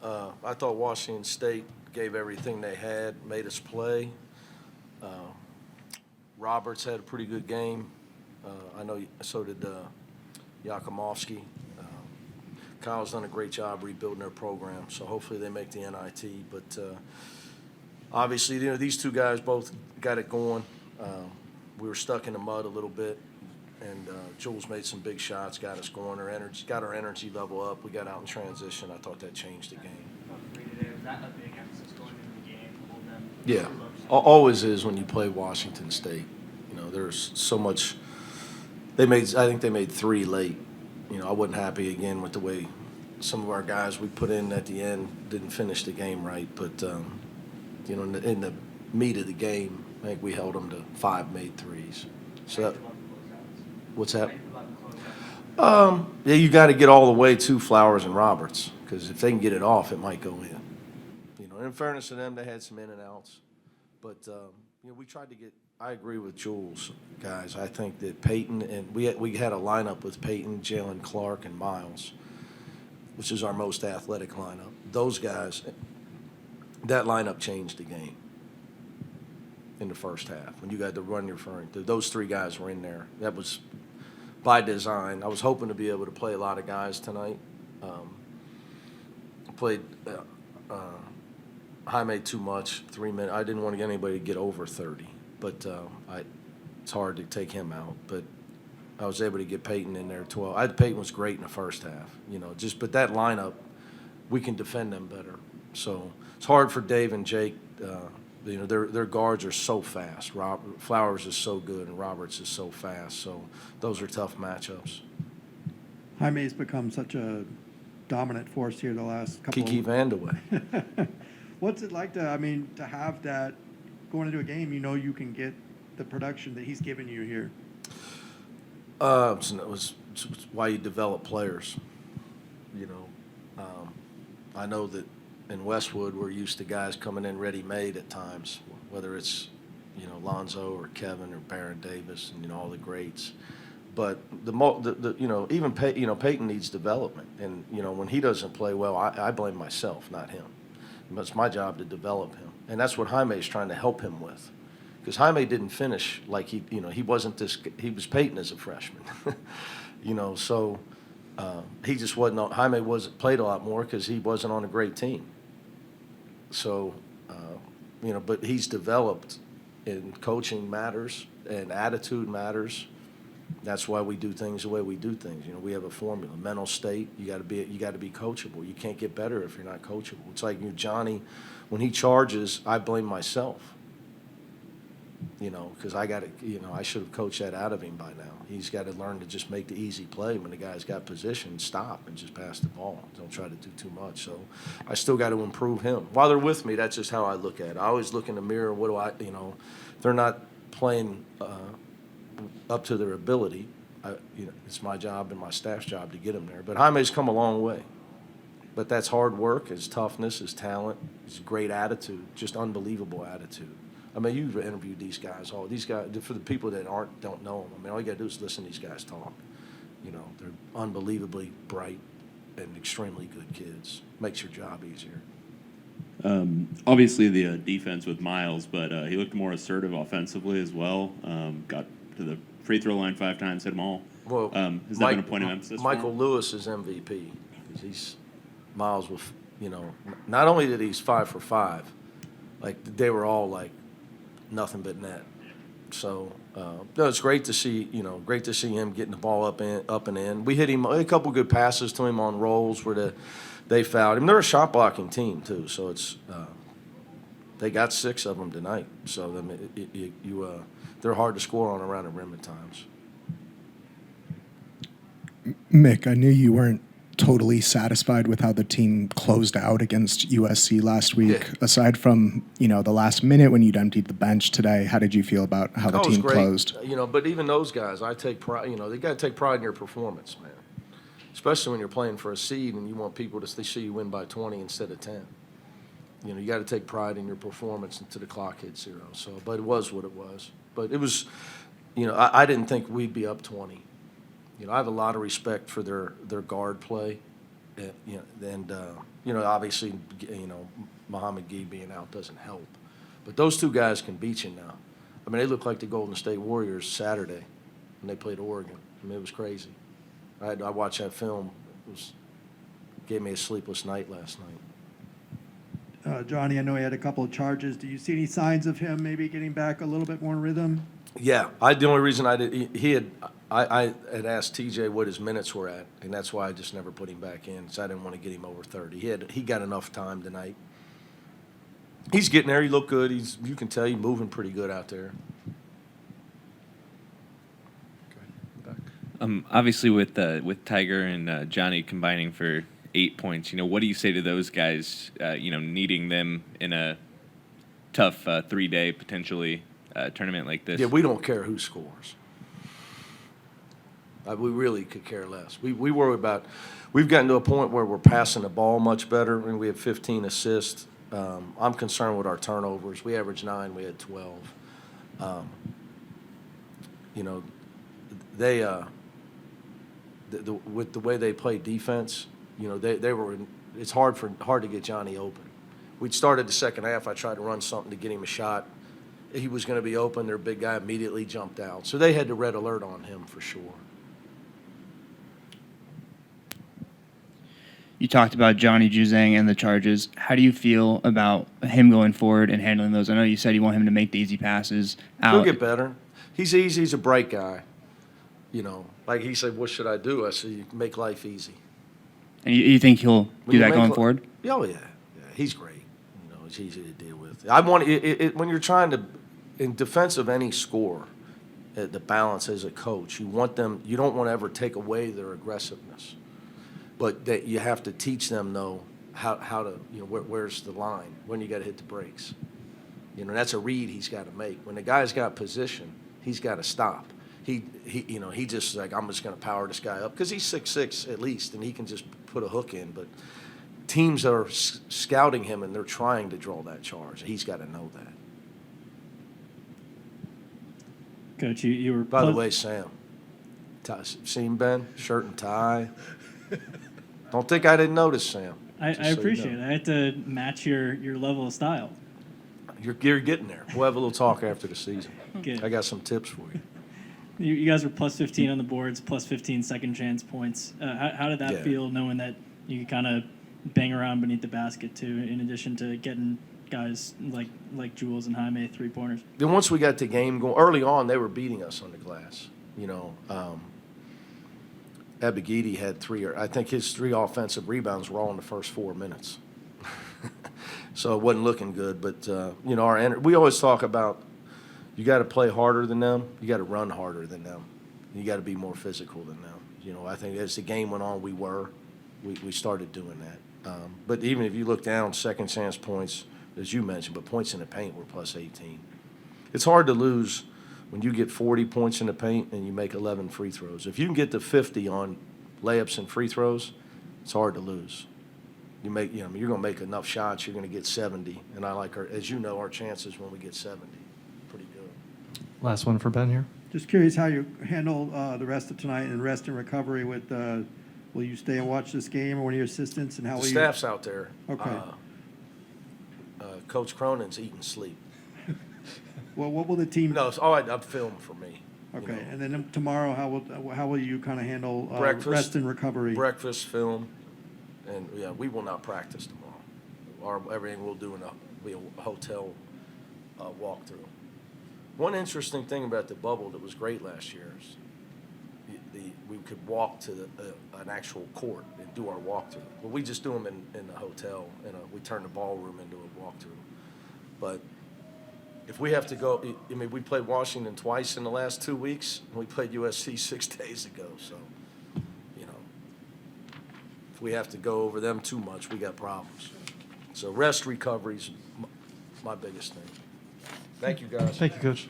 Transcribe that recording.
I thought Washington State gave everything they had, made us play. Uh, Roberts had a pretty good game. I know so did Yakumovsky. Kyle's done a great job rebuilding their program, so hopefully they make the NIT. But obviously, these two guys both got it going. We were stuck in the mud a little bit, and Jules made some big shots, got us going. Got our energy level up. We got out in transition. I thought that changed the game. Was that a big emphasis going into the game? Yeah, always is when you play Washington State. There's so much. I think they made 3 late. I wasn't happy again with the way some of our guys we put in at the end didn't finish the game right. But in the meat of the game, I think we held them to 5 made threes. So what's that? Yeah, you got to get all the way to Flowers and Roberts, because if they can get it off, it might go in. In fairness to them, they had some in and outs, but we tried to get. I agree with Jules, guys. I think that Peyton and we had a lineup with Peyton, Jalen Clark, and Miles, which is our most athletic lineup. Those guys, that lineup changed the game in the first half. When you got the run you're referring to, those 3 guys were in there. That was by design. I was hoping to be able to play a lot of guys tonight. Played Jaime too much, 3 minutes. I didn't want to get anybody to get over 30, but it's hard to take him out. But I was able to get Peyton in there 12. Peyton was great in the first half, but that lineup, we can defend them better. So it's hard for Dave and Jake. Their guards are so fast. Flowers is so good, and Roberts is so fast. So those are tough matchups. Jaime's become such a dominant force here the last couple. Kiki Vandeweghe. What's it like to have that going into a game? You can get the production that he's given you here. It's why you develop players. I know that in Westwood we're used to guys coming in ready-made at times, whether it's Lonzo or Kevin or Baron Davis and all the greats. But even Peyton needs development, and when he doesn't play well, I blame myself, not him. It's my job to develop him, and that's what Jaime is trying to help him with, because Jaime didn't finish like he wasn't this. He was Peyton as a freshman, so he just wasn't. Jaime played a lot more because he wasn't on a great team. So, but he's developed, and coaching matters, and attitude matters. That's why we do things the way we do things. We have a formula. Mental state. You got to be coachable. You can't get better if you're not coachable. It's like Johnny, when he charges, I blame myself. Because I should have coached that out of him by now. He's got to learn to just make the easy play when the guy's got position, stop and just pass the ball. Don't try to do too much. So I still got to improve him. While they're with me, that's just how I look at it. I always look in the mirror. What do if they're not playing up to their ability, it's my job and my staff's job to get them there. But Jaime's come a long way. But that's hard work, his toughness, his talent, his great attitude, just unbelievable attitude. You've interviewed these guys. For the people that don't know them, all you got to do is listen to these guys talk. They're unbelievably bright and extremely good kids. Makes your job easier. Obviously the defense with Miles, but he looked more assertive offensively as well. Got to the free throw line 5 times, hit them all. Well, has that been a point of emphasis? Michael Lewis is MVP because Miles with not only did he's 5 for 5, like they were all like nothing but net. So it's great to see him getting the ball up and in. We hit him a couple good passes to him on rolls where they fouled him. They're a shot blocking team too, so it's they got 6 of them tonight. So they're hard to score on around the rim at times. Mick, I knew you weren't totally satisfied with how the team closed out against USC last week. Yeah. Aside from, the last minute when you'd emptied the bench today, how did you feel about how the team closed? But even those guys, I take pride, they got to take pride in your performance, man. Especially when you're playing for a seed and you want people to see you win by 20 instead of 10. You got to take pride in your performance until the clock hits 0. So, but it was what it was. But it was, I didn't think we'd be up 20. I have a lot of respect for their guard play, and Obviously, Muhammad Gee being out doesn't help. But those two guys can beat you now. I mean, they look like the Golden State Warriors Saturday when they played Oregon. I mean, it was crazy. I watched that film. Gave me a sleepless night last night. Johnny, I know he had a couple of charges. Do you see any signs of him maybe getting back a little bit more in rhythm? Yeah, the only reason I did I had asked TJ what his minutes were at, and that's why I just never put him back in. So I didn't want to get him over 30. He got enough time tonight. He's getting there. He looked good. You can tell he's moving pretty good out there. Obviously, with Tiger and Johnny combining for 8 points, what do you say to those guys? Needing them in a tough 3-day potentially tournament like this. Yeah, we don't care who scores. We really could care less. We worry about. We've gotten to a point where we're passing the ball much better, and we have 15 assists. I'm concerned with our turnovers. We averaged 9. We had 12. They with the way they play defense, they were. It's hard to get Johnny open. We'd started the second half. I tried to run something to get him a shot. He was going to be open. Their big guy immediately jumped out. So they had the red alert on him for sure. You talked about Johnny Juzang and the charges. How do you feel about him going forward and handling those? I know you said you want him to make the easy passes out. He'll get better. He's easy. He's a bright guy. Like he said, what should I do? I said, you make life easy. And you think he'll do that going forward? Oh, yeah. He's great. It's easy to deal with. I want when you're trying to, in defense of any score, the balance as a coach, you don't want to ever take away their aggressiveness. But that you have to teach them, though, how to, where's the line, when you got to hit the brakes. That's a read he's got to make. When the guy's got position, he's got to stop. He just like, I'm just going to power this guy up because he's 6'6" at least, and he can just put a hook in. But teams are scouting him, and they're trying to draw that charge. He's got to know that. Coach, you were. By the way, Sam, seen Ben, shirt and tie. Don't think I didn't notice, Sam. I appreciate it. I had to match your level of style. You're getting there. We'll have a little talk after the season. Good. I got some tips for you. You guys were plus 15 on the boards, plus 15 second chance points. How did that feel, knowing that you could kind of bang around beneath the basket too, in addition to getting guys like Jules and Jaime 3-pointers? Then once we got the game going, early on they were beating us on the glass. Abigidi had 3, I think his 3 offensive rebounds were all in the first 4 minutes. So it wasn't looking good. But, we always talk about you got to play harder than them. You got to run harder than them. You got to be more physical than them. I think as the game went on, we started doing that. But even if you look down, second chance points, as you mentioned, but points in the paint were plus 18. It's hard to lose when you get 40 points in the paint and you make 11 free throws. If you can get to 50 on layups and free throws, it's hard to lose. You're going to make enough shots, you're going to get 70. And as you know, our chances when we get 70, pretty good. Last one for Ben here. Just curious how you handle the rest of tonight and rest and recovery with, will you stay and watch this game or one of your assistants? And how will The you? staff's out there. Okay. Coach Cronin's eating sleep. Well, what will the team? No, it's all right. I'm filming for me. Okay, and then tomorrow, how will you kind of handle rest and recovery? Breakfast, film, and we will not practice tomorrow. Everything we'll do be a hotel walkthrough. One interesting thing about the bubble that was great last year is we could walk to an actual court and do our walkthrough. Well, we just do them in the hotel, we turn the ballroom into a walkthrough. But if we have to go, we played Washington twice in the last 2 weeks, and we played USC 6 days ago. So, if we have to go over them too much, we got problems. So rest recovery's my biggest thing. Thank you, guys. Thank you, Coach.